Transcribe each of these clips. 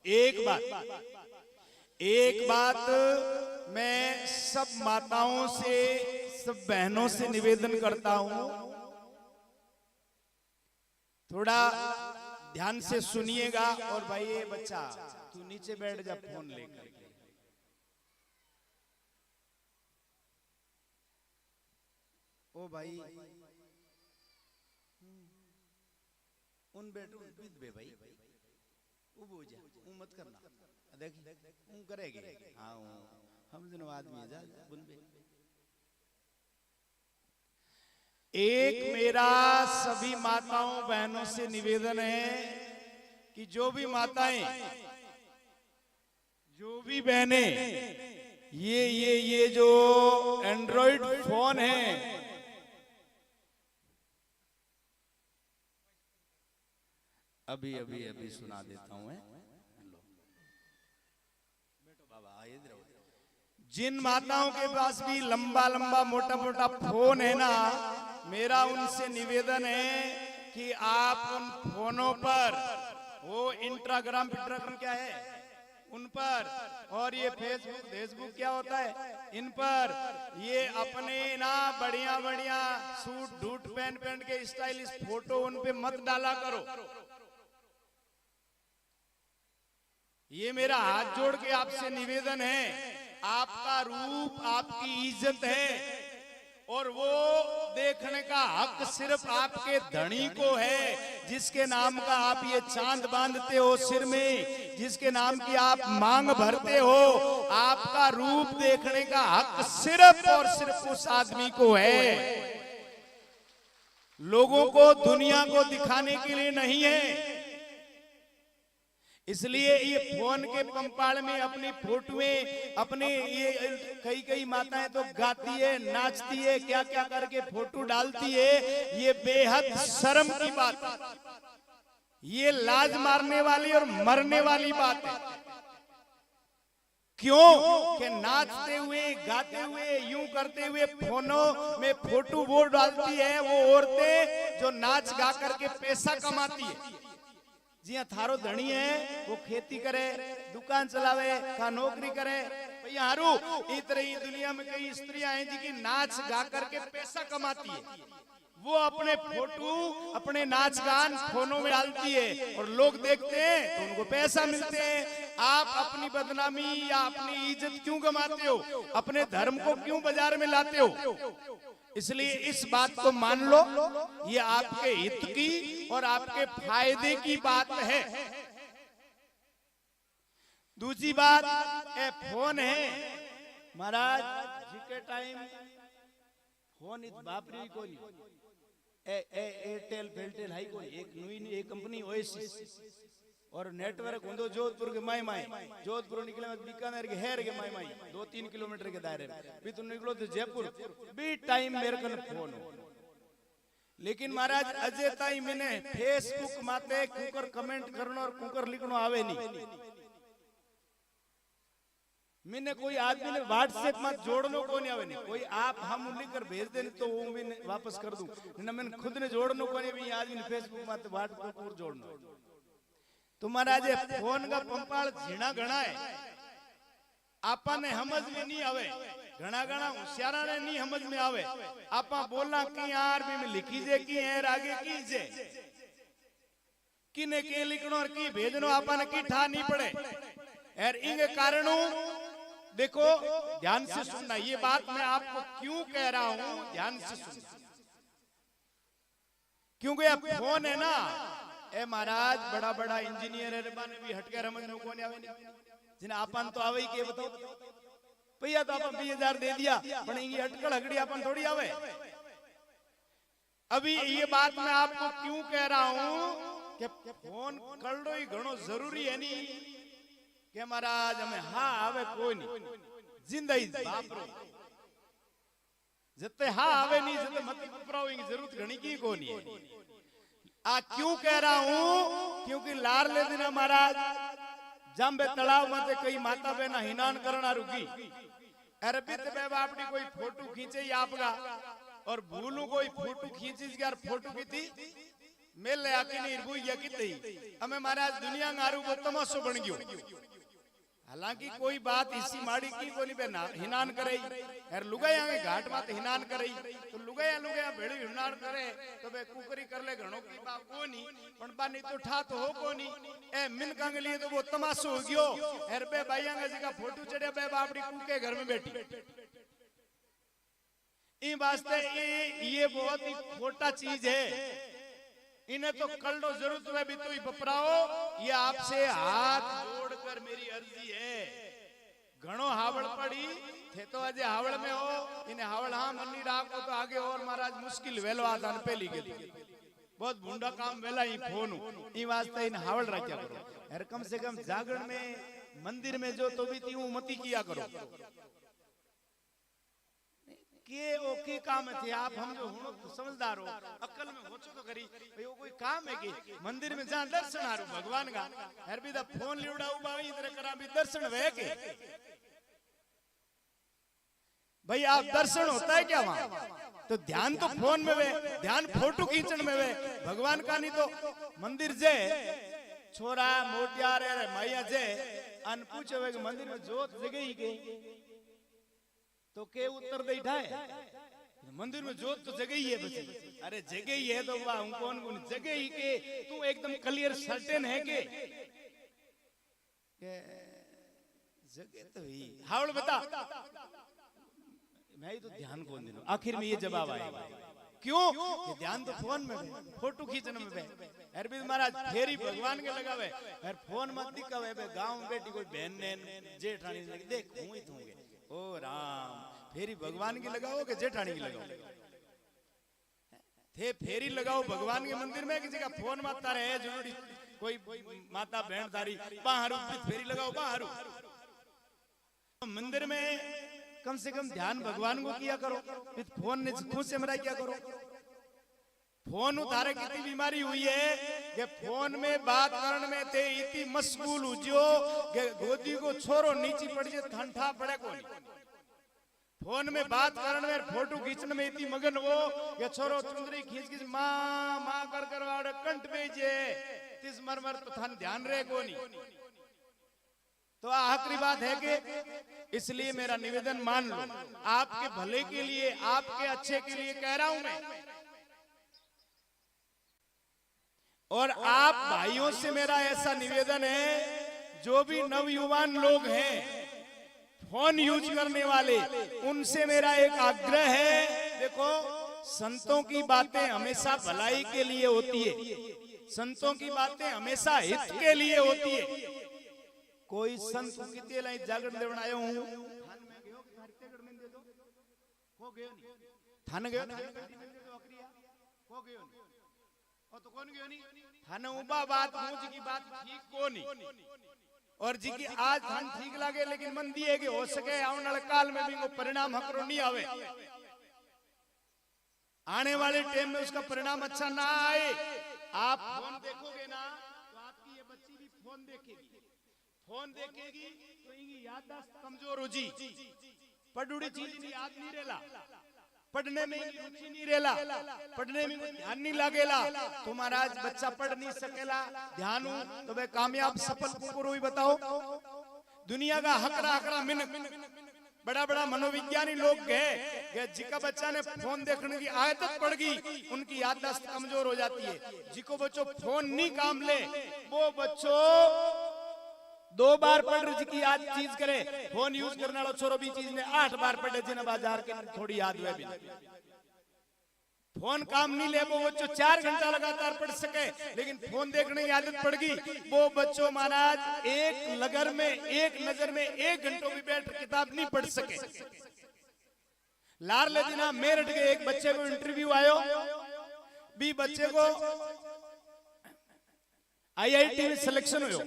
एक बात मैं सब माताओं से, सब बहनों से निवेदन करता हूं, थोड़ा ध्यान से सुनिएगा। और भाई ये बच्चा तू नीचे बैठ जा फोन लेकर के। ओ भाई उन बैठो बे भाई उबो जा मत करना, देख करेगी। हाँ हम दोनों आदमी है, जा बुन बे। एक मेरा सभी माताओं बहनों से निवेदन है कि जो भी माताएं, जो भी बहनें ये जो एंड्रॉइड फोन है, अभी सुना देता हूं। जिन माताओं के पास भी लंबा लंबा मोटा मोटा फोन है ना, मेरा उनसे निवेदन है कि आप उन फोनों पर वो इंस्टाग्राम क्या है उन पर, और ये फेसबुक क्या होता है इन पर, ये अपने ना बढ़िया बढ़िया सूट डूट पहन के स्टाइलिश फोटो उन पे मत डाला करो। ये मेरा हाथ जोड़ के आपसे निवेदन है। आपका रूप आपकी इज्जत है, और वो देखने का हक सिर्फ आपके धनी को है, जिसके नाम का आप ये चांद बांधते हो सिर में, जिसके नाम की आप मांग भरते हो। आपका रूप देखने का हक सिर्फ और सिर्फ उस आदमी को है, लोगों को दुनिया को दिखाने के लिए नहीं है। इसलिए ये फोन के पंपाड़ में अपनी फोटोएं, अपने ये कई माताएं तो गाती है, नाचती है, क्या क्या करके फोटो डालती है। ये बेहद शर्म की बात है, ये लाज मारने वाली और मरने वाली बात है। क्यों कि नाचते हुए, गाते हुए, यूं करते हुए फोनों में फोटो वो डालती है वो औरतें जो नाच गा करके पैसा कमाती है। जी थारो धनी है वो खेती करे, दुकान चलावे, का नौकरी करे, यारू इतनी दुनिया में कई स्त्रियां हैं जी की नाच गा करके पैसा कमाती है। वो अपने फोटो, अपने नाच गान फोनों में डालती है और लोग देखते हैं तो उनको पैसा मिलते हैं। आप अपनी बदनामी या अपनी इज्जत क्यों गंवाते हो? अपने धर्म को क्यों बाजार में लाते हो? इसलिए इस बात को मान लो, ये आपके हित की और आपके फायदे की बात है। दूसरी बात फोन है महाराज जी के टाइम फोन बापरी को नहीं, एयरटेल फेलटेल हाई को एक नई कंपनी ओएसिस और नेटवर्क होंदो जोधपुर के माई जोधपुर निकले बीकानेर के हेर के माई 2-3 किलोमीटर के दायरे में भी तुम निकलो तो जयपुर भी टाइम मेरे कन फोन हो। लेकिन महाराज अजय ताई मैंने फेसबुक माते कुकर कमेंट करना और कुकर लिखना आवे नहीं। मैंने कोई आदमी ने व्हाट्सएप में जोड़नो को नहीं आवे नहीं, कोई आप हम लिखकर भेज देने तो वो मैं वापस कर दूं ना, मैंने खुद ने जोड़नो को नहीं भी आदमी ने फेसबुक में व्हाट्सएप पर जोड़नो। तुम्हारा जे फोन का पंपाल झीणा घना है, आपा ने समझ में नहीं आवे, घना घना होशियारा ने नहीं समझ में आवे। आपा बोला कि यार भी में लिखी जे की है आगे की जे किने के लिखनो और की भेजनो आपा ने की ठा नहीं पड़े। और इनके कारणों देखो ध्यान से सुनना, ये बात मैं आपको क्यों कह रहा हूं, ध्यान से सुनना। क्योंकि अब फोन है ना, ए महाराज बड़ा बड़ा इंजीनियर है ने भी हटके रमन को नहीं आवे नहीं, जिन्हें आपन तो आवे ही के बताओ भैया, तो अपन 20,000 दे दिया पण ये अटकड़ हगड़ी अपन थोड़ी आवे। अभी ये बात मैं आपको क्यों कह रहा हूं कि फोन करड़ो ही घणो जरूरी है नहीं कि महाराज हमें हाँ आवे कोई नहीं, जिंदगी बापरो जते हाँ आवे नहीं जते मत उपरावेंगे जरूरत घणी की को नहीं है। आ क्यों कह रहा हूं, क्योंकि लार ले दिन महाराज जंबे तलाव में कई माता बहना हिनान करना रुकी अरबित में अपनी कोई फोटो खींचे आपका और भूलू कोई फोटो खींची यार फोटो की थी मेले आके नहीं रुई या कितई हमें महाराज दुनिया गारू वो तमाशो बन गयो। हालांकि कोई बात इसी माड़ी की कोनी पे ना हिनान करे यार लुगाया के घाट माते हिनान करे तो लुगाया लुगाया भेड़ी हिनान करे तो बे कुकरी कर ले घणो की बात कोनी पण बानी तो ठा तो हो कोनी ए मिनका के लिए तो वो तमाशो हो गयो। यार बे भाईया जी का फोटो चढ़े बे बापड़ी कुके घर में बैठी ई वास्ते ये बहुत ही खोटा चीज है। इन्हें तो कल्डो जरूरत है भी तो ही बपराओ। ये आपसे हाथ जोड़कर मेरी अर्जी है। घणो हावड़ पड़ी थे तो अजय हावड़ में हो इन्हें हावड़ हाँ मनी राखो तो आगे और महाराज मुश्किल वेलो आदान पहली के बहुत भूंडा काम वेला ही फोन ई वास्ते इन हावड़ रखा करो यार कम से कम जागरण में मंदिर में जो तो भी थी वो मती किया करो के ओके काम थे आप हम जो हुनो तो समझदार हो अकल में होचो तो करी भाई वो कोई काम है कि मंदिर में जा दर्शन हारू भगवान का हर भी दा फोन लिवड़ा उबा इधर करा भी दर्शन वे के भाई आप दर्शन होता है क्या वहां तो ध्यान तो फोन में वे ध्यान फोटो खींचने में वे भगवान का नहीं तो मंदिर जे छोरा मोटियार रे मैया जे अन पूछे वे मंदिर में जोत जगह ही गई तो के उत्तर दे ठाए मंदिर में जोत तो जगह ही है बच्चे अरे जगह ही है तो वाह कौन कौन जगह ही के तू एकदम क्लियर सर्टेन है के जगह तो ही हावड़ बता मैं ही तो ध्यान कौन दिनो आखिर में ये जवाब आएगा क्यों ये ध्यान तो फोन में फोटो खींचने में यार भी महाराज फेरी भगवान के लगावे यार फोन मत दिखावे गांव में बेटी कोई बहन ने जेठानी देख हूं ही तूंगे ओ राम फेरी भगवान की लगाओ कि जेठानी की लगाओ थे फेरी लगाओ भगवान के मंदिर में किसी का फोन माता रहे जरूरी कोई माता बहन तारी बाहर फेरी लगाओ बाहर मंदिर में कम से कम ध्यान भगवान को किया करो फोन ने खुद से मरा किया करो। फोन उतारे कितनी बीमारी हुई है कि फोन में बात करने में थे इतनी मशगूल हुजियो कि गोदी को छोरो नीचे पड़ जाए ठंडा पड़े को फोन में बात करने में फोटो खींचने में इतनी मगन वो कि छोरो चुंदरी खींच खींच माँ माँ कर वाड़े कंठ बेचे तिस मर तो थान ध्यान रहे को नहीं। तो आखिरी बात है कि इसलिए मेरा निवेदन मान लो आपके भले के लिए आपके अच्छे के लिए कह रहा हूं मैं और आप भाइयों से मेरा ऐसा निवेदन है जो भी नवयुवान लोग हैं फोन यूज करने वाले उनसे मेरा एक आग्रह है देखो संतों की बातें हमेशा भलाई के लिए होती है संतों की बातें हमेशा हित के लिए होती है। कोई संत कितने लाई जागरण देवन आयो हूं थाने गयो को गयो और तो कौन गयो नहीं थाने उबा बात मुझ की बात ठीक को नहीं और जी की आज थान ठीक लागे लेकिन मन दिए कि हो सके आने वाले काल में भी वो परिणाम हकरो नहीं आवे आने वाले टाइम में उसका परिणाम अच्छा ना आए। आप फोन देखोगे ना तो आपकी ये बच्ची भी फोन देखेगी तो इनकी याददाश्त कमजोर हो जी पढ़ुड़ी चीज याद नहीं रहला पढ़ने में रुचि नहीं रहला पढ़ने में ध्यान नहीं लागेला तो महाराज बच्चा पढ़ नहीं सकेला ध्यान तो वे कामयाब सफल कुकुर ही बताओ। दुनिया का हकरा मिनट बड़ा बड़ा मनोविज्ञानी लोग गए जिका बच्चा ने फोन देखने की आदत पड़ गई उनकी याददाश्त कमजोर हो जाती है। जिको बच्चों फोन नहीं काम ले वो बच्चों 2 बार पढ़ रही की याद चीज करे फोन यूज करने वाला छोरो भी चीज ने 8 बार पढ़े जिन्हें बाजार के थोड़ी याद हुए भी फोन काम नहीं ले वो बच्चों 4 घंटा लगातार पढ़ सके लेकिन फोन देखने की आदत पड़ गई वो बच्चों महाराज एक लगन में एक नजर में 1 घंटों भी बैठ किताब नहीं पढ़ सके। लारले दिना मेरठ के एक बच्चे को इंटरव्यू आयो भी बच्चे को आईआईटी में सिलेक्शन हुआ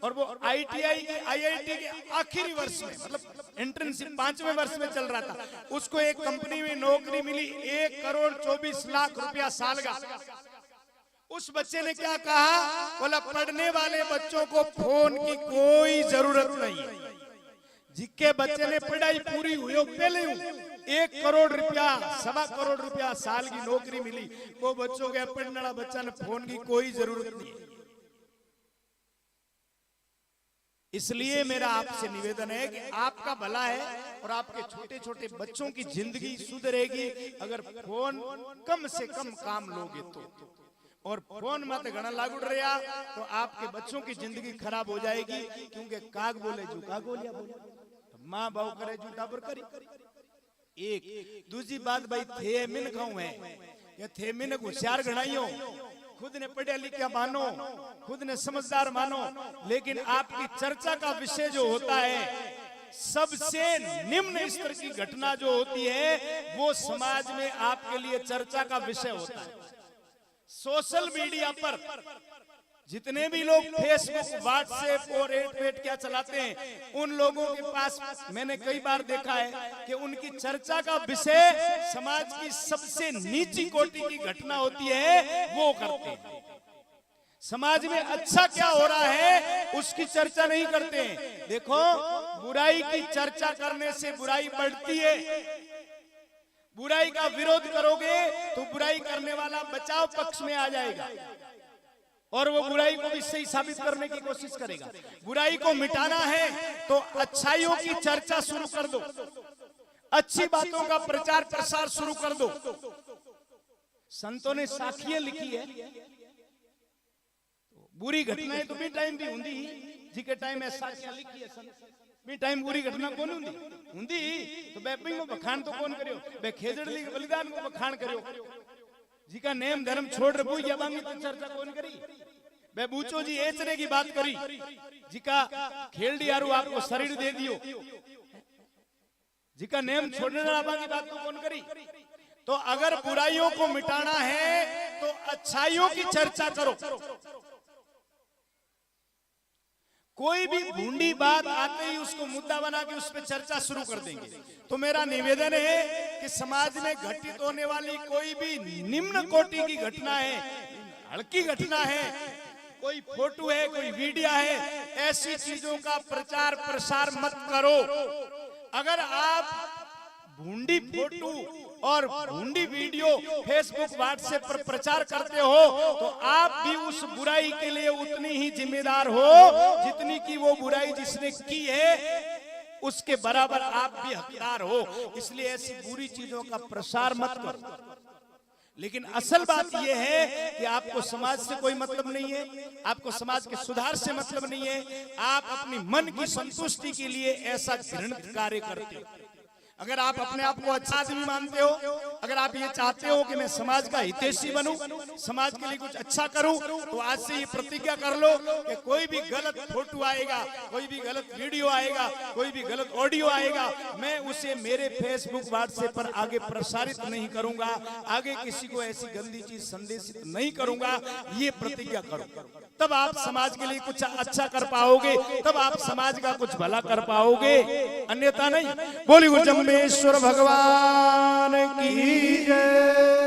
और वो आईआईटी के आखिरी वर्ष में मतलब इंटर्नशिप 5वें वर्ष में चल रहा था उसको एक कंपनी में नौकरी मिली 1,24,00,000 रुपया साल का। उस बच्चे ने क्या कहा बोला पढ़ने वाले बच्चों को फोन की कोई जरूरत नहीं है जिसके बच्चे ने पढ़ाई पूरी हुई हो पहले 1 करोड़ रुपया, 1.25 करोड़ रुपया साल की नौकरी मिली, वो बच्चों के पढ़ने वाला बच्चा ने फोन की कोई जरूरत नहीं है। इसलिए मेरा आपसे निवेदन है कि आपका भला है और आपके छोटे छोटे बच्चों की जिंदगी सुधरेगी अगर फोन कम से कम काम लोगे तो। और फोन मत घना लागू रहा तो आपके बच्चों की जिंदगी खराब हो जाएगी, क्योंकि काग बोले जू काग बोलिया बोले, माँ बाप करे जू टाबर करी। एक दूसरी बात भाई, थे मिन खाऊ है या थे मिन होशियार घनाइयो, खुद ने पढ़ा लिखा मानो, खुद ने समझदार मानो, लेकिन आपकी चर्चा का विषय जो होता है, सबसे निम्न स्तर की घटना जो होती है वो समाज में आपके लिए चर्चा का विषय होता है। सोशल मीडिया पर जितने भी लोग फेसबुक, व्हाट्सएप और एट क्या चलाते हैं, उन लोगों के पास मैंने कई बार देखा है कि उनकी चर्चा का विषय समाज की सबसे नीची कोटि की घटना होती है, वो करते हैं। समाज में अच्छा क्या हो रहा है उसकी चर्चा नहीं करते हैं। देखो, बुराई की चर्चा करने से बुराई बढ़ती है। बुराई का विरोध करोगे तो बुराई करने वाला बचाव पक्ष में आ जाएगा और वो बुराई को भी सही साबित करने की कोशिश करेगा। बुराई को मिटाना है तो अच्छाइयों की चर्चा शुरू कर दो, अच्छी बातों का प्रचार प्रसार शुरू कर दो। संतों ने साखियां लिखी है, बुरी घटनाएं तो भी टाइम भी हुंदी जी के टाइम में साखियां लिखी है, भी टाइम बुरी घटना कौन हुंदी तो बेपी को बखान तो कौन करियो, बे खेजड़ली के बलिदान को बखान करियो, जी का नेम धर्म छोड़ रबू या बांगी तो चर्चा कौन करी। बे बूचो जी एचरे की बात करी, जी का खेलडी यारू आपको शरीर दे दियो, जी का नेम छोड़ने वाला की बात तो कौन करी। तो अगर बुराइयों को मिटाना है तो अच्छाइयों की चर्चा करो। कोई भी भूंडी बात आते ही उसको मुद्दा बना के उस पर चर्चा शुरू कर देंगे। तो मेरा निवेदन है कि समाज में घटित होने वाली कोई भी निम्न कोटि की घटना है, हल्की घटना है, कोई फोटो है, कोई वीडियो है, ऐसी चीजों का प्रचार प्रसार मत करो। अगर आप भूंडी फोटो और भूंडी वीडियो फेसबुक, व्हाट्सएप पर प्रचार करते हो तो आप भी उस बुराई के लिए उतनी ही जिम्मेदार हो जितनी कि वो बुराई जिसने की है उसके बराबर आप भी हकदार हो। इसलिए ऐसी बुरी चीजों का प्रसार मत करो। लेकिन असल बात यह है कि आपको समाज से कोई मतलब नहीं है, आपको समाज के सुधार से मतलब नहीं है, आप अपनी मन की संतुष्टि के लिए ऐसा घृणित कार्य करते हो। अगर आप अपने आप को अच्छा आदमी मानते हो, अगर आप ये चाहते हो कि मैं समाज का हितैषी बनूं, समाज के लिए कुछ अच्छा करूं, तो आज से ये प्रतिज्ञा कर लो कि कोई भी गलत फोटो आएगा, कोई भी गलत वीडियो आएगा, कोई भी गलत ऑडियो आएगा, मैं उसे मेरे फेसबुक, व्हाट्सएप पर आगे प्रसारित नहीं करूंगा, आगे किसी को ऐसी गंदी चीज संदेशित नहीं करूंगा। ये प्रतिज्ञा करो, तब आप समाज के लिए कुछ अच्छा कर पाओगे, तब आप समाज का कुछ भला कर पाओगे, अन्यथा नहीं। बोली जम्बेश्वर भगवान की जय।